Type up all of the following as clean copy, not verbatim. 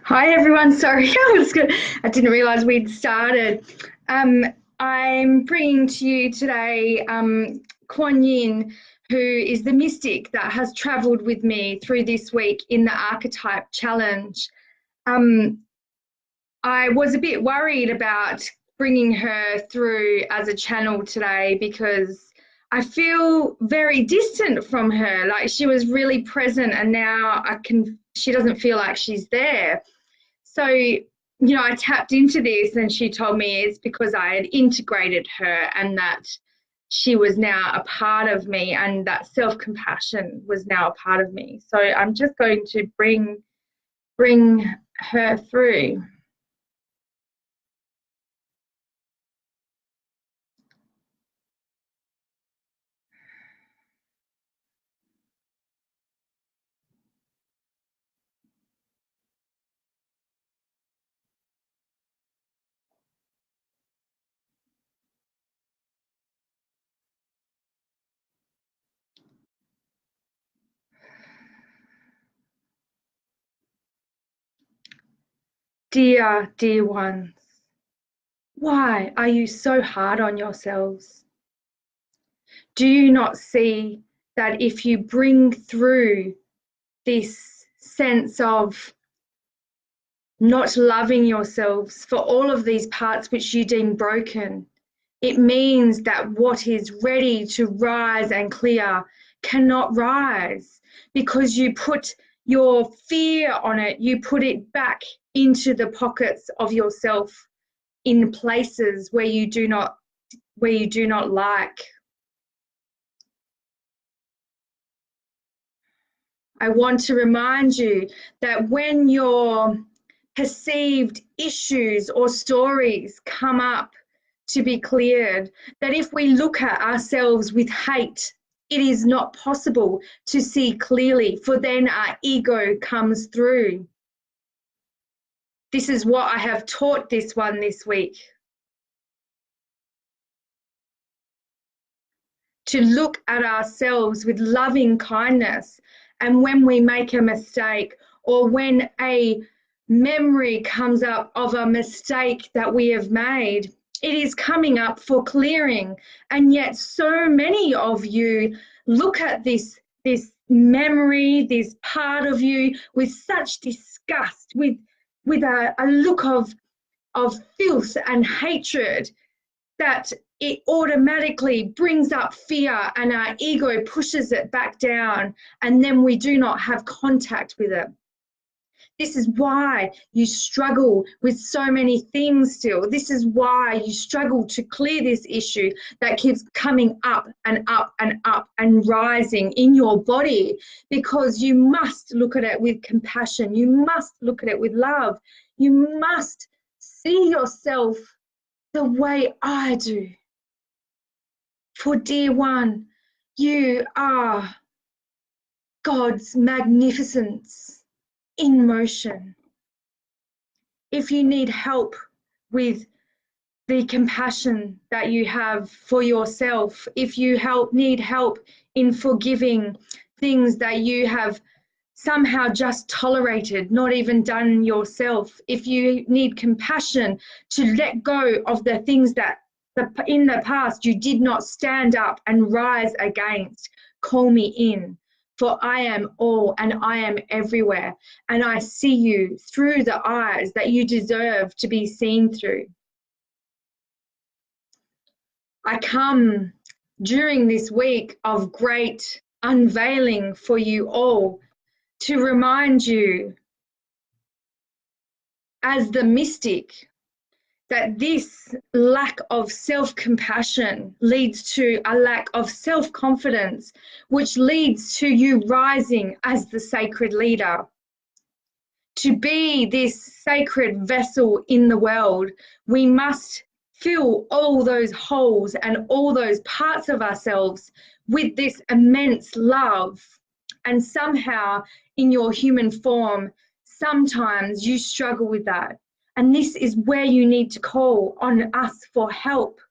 Hi everyone, sorry, I didn't realize we'd started. I'm bringing to you today Quan Yin, who is the mystic that has traveled with me through this week in the archetype challenge. Um, I was a bit worried about bringing her through as a channel today because I feel very distant from her. Like she was really present and now she doesn't feel like she's there. So, I tapped into this and she told me it's because I had integrated her and that she was now a part of me and that self-compassion was now a part of me. So I'm just going to bring her through. Dear ones, why are you so hard on yourselves? Do you not see that if you bring through this sense of not loving yourselves for all of these parts which you deem broken, it means that what is ready to rise and clear cannot rise because you put your fear on it, you put it back into the pockets of yourself in places where you do not like. I want to remind you that when your perceived issues or stories come up to be cleared, that if we look at ourselves with hate, it is not possible to see clearly, for then our ego comes through. This is what I have taught this week. To look at ourselves with loving kindness, and when we make a mistake or when a memory comes up of a mistake that we have made, it is coming up for clearing. And yet so many of you look at this memory, this part of you with such disgust, with a look of filth and hatred, that it automatically brings up fear and our ego pushes it back down, and then we do not have contact with it. This is why you struggle with so many things still. This is why you struggle to clear this issue that keeps coming up and up and up and rising in your body, because you must look at it with compassion. You must look at it with love. You must see yourself the way I do. For dear one, you are God's magnificence in motion. If you need help with the compassion that you have for yourself, if you need help in forgiving things that you have somehow just tolerated, not even done yourself, if you need compassion to let go of the things that in the past you did not stand up and rise against, call me in. For I am all and I am everywhere, and I see you through the eyes that you deserve to be seen through. I come during this week of great unveiling for you all to remind you, as the mystic, that this lack of self-compassion leads to a lack of self-confidence, which leads to you rising as the sacred leader. To be this sacred vessel in the world, we must fill all those holes and all those parts of ourselves with this immense love. And somehow in your human form, sometimes you struggle with that. And this is where you need to call on us for help.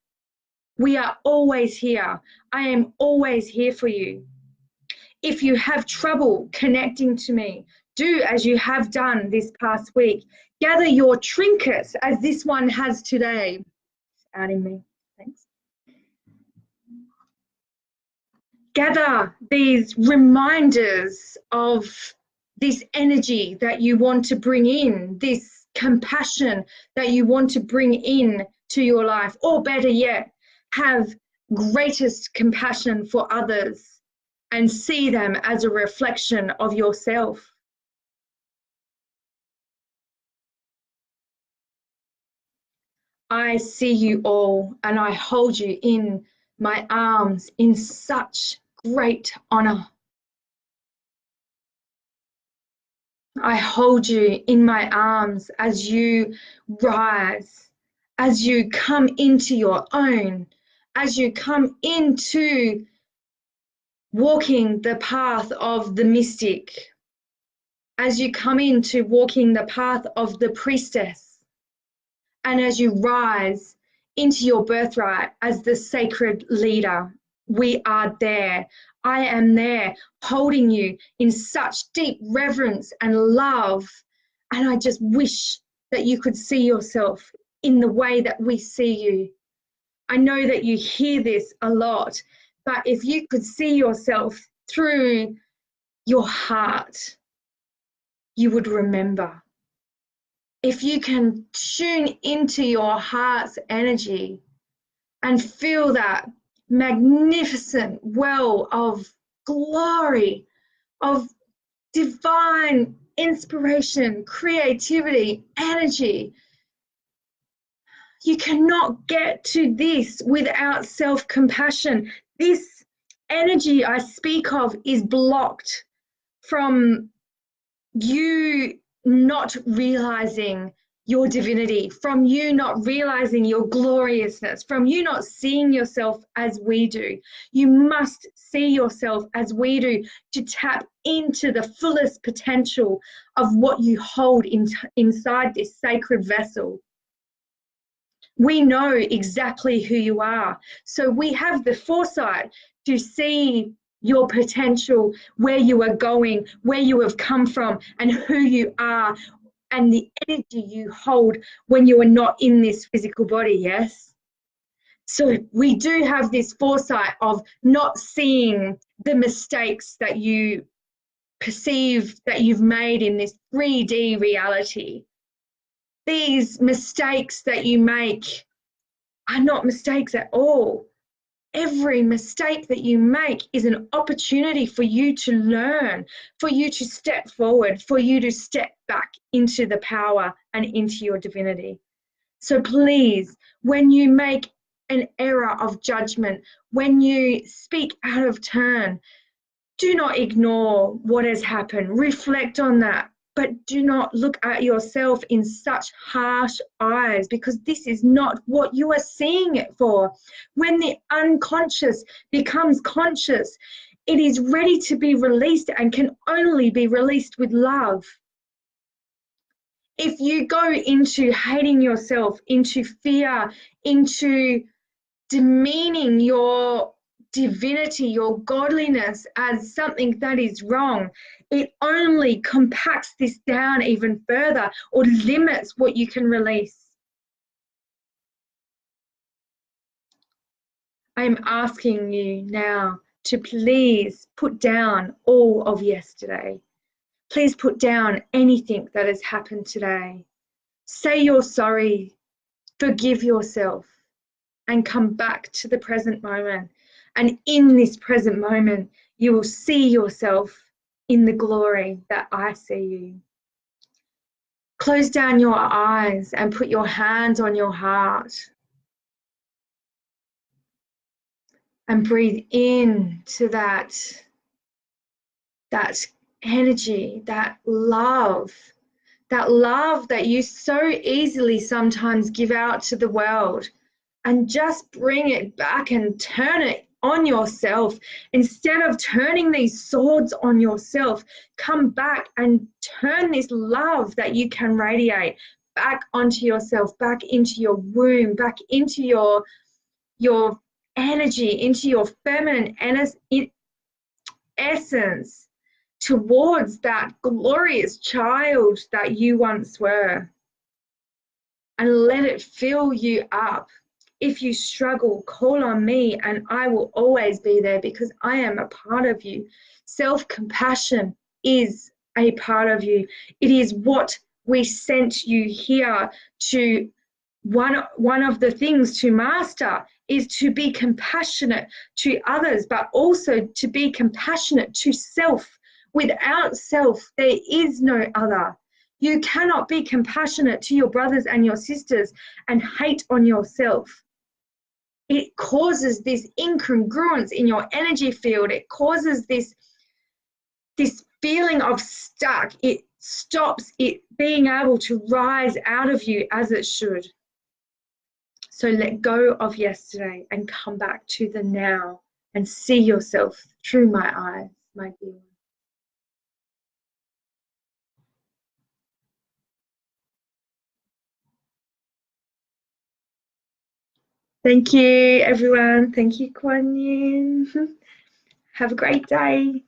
We are always here. I am always here for you. If you have trouble connecting to me, do as you have done this past week. Gather your trinkets as this one has today. Adding me, thanks. Gather these reminders of this energy that you want to bring in, this compassion that you want to bring in to your life, or better yet, have greatest compassion for others and see them as a reflection of yourself. I see you all and I hold you in my arms in such great honor. I hold you in my arms as you rise, as you come into your own, as you come into walking the path of the mystic, as you come into walking the path of the priestess, and as you rise into your birthright as the sacred leader. We are there. I am there holding you in such deep reverence and love. And I just wish that you could see yourself in the way that we see you. I know that you hear this a lot, but if you could see yourself through your heart, you would remember. If you can tune into your heart's energy and feel that magnificent well of glory, of divine inspiration, creativity, energy, you cannot get to this without self-compassion. This energy I speak of is blocked from you not realizing your divinity, from you not realizing your gloriousness, from you not seeing yourself as we do. You must see yourself as we do to tap into the fullest potential of what you hold inside this sacred vessel. We know exactly who you are. So we have the foresight to see your potential, where you are going, where you have come from, and who you are, and the energy you hold when you are not in this physical body, yes? So we do have this foresight of not seeing the mistakes that you perceive that you've made in this 3D reality. These mistakes that you make are not mistakes at all. Every mistake that you make is an opportunity for you to learn, for you to step forward, for you to step back into the power and into your divinity. So please, when you make an error of judgment, when you speak out of turn, do not ignore what has happened. Reflect on that. But do not look at yourself in such harsh eyes, because this is not what you are seeing it for. When the unconscious becomes conscious, it is ready to be released and can only be released with love. If you go into hating yourself, into fear, into demeaning your divinity, your godliness as something that is wrong, it only compacts this down even further or limits what you can release. I am asking you now to please put down all of yesterday. Please put down anything that has happened today. Say you're sorry, forgive yourself, and come back to the present moment. And in this present moment, you will see yourself in the glory that I see you. Close down your eyes and put your hands on your heart. And breathe in to that energy, that love that you so easily sometimes give out to the world. And just bring it back and turn it on yourself. Instead of turning these swords on yourself, come back and turn this love that you can radiate back onto yourself, back into your womb, back into your energy, into your feminine essence, towards that glorious child that you once were, and let it fill you up. If you struggle, call on me and I will always be there because I am a part of you. Self-compassion is a part of you. It is what we sent you here to. One of the things to master is to be compassionate to others, but also to be compassionate to self. Without self, there is no other. You cannot be compassionate to your brothers and your sisters and hate on yourself. It causes this incongruence in your energy field. It causes this feeling of stuck. It stops it being able to rise out of you as it should. So let go of yesterday and come back to the now and see yourself through my eyes, my dear one. Thank you, everyone. Thank you, Quan Yin. Have a great day.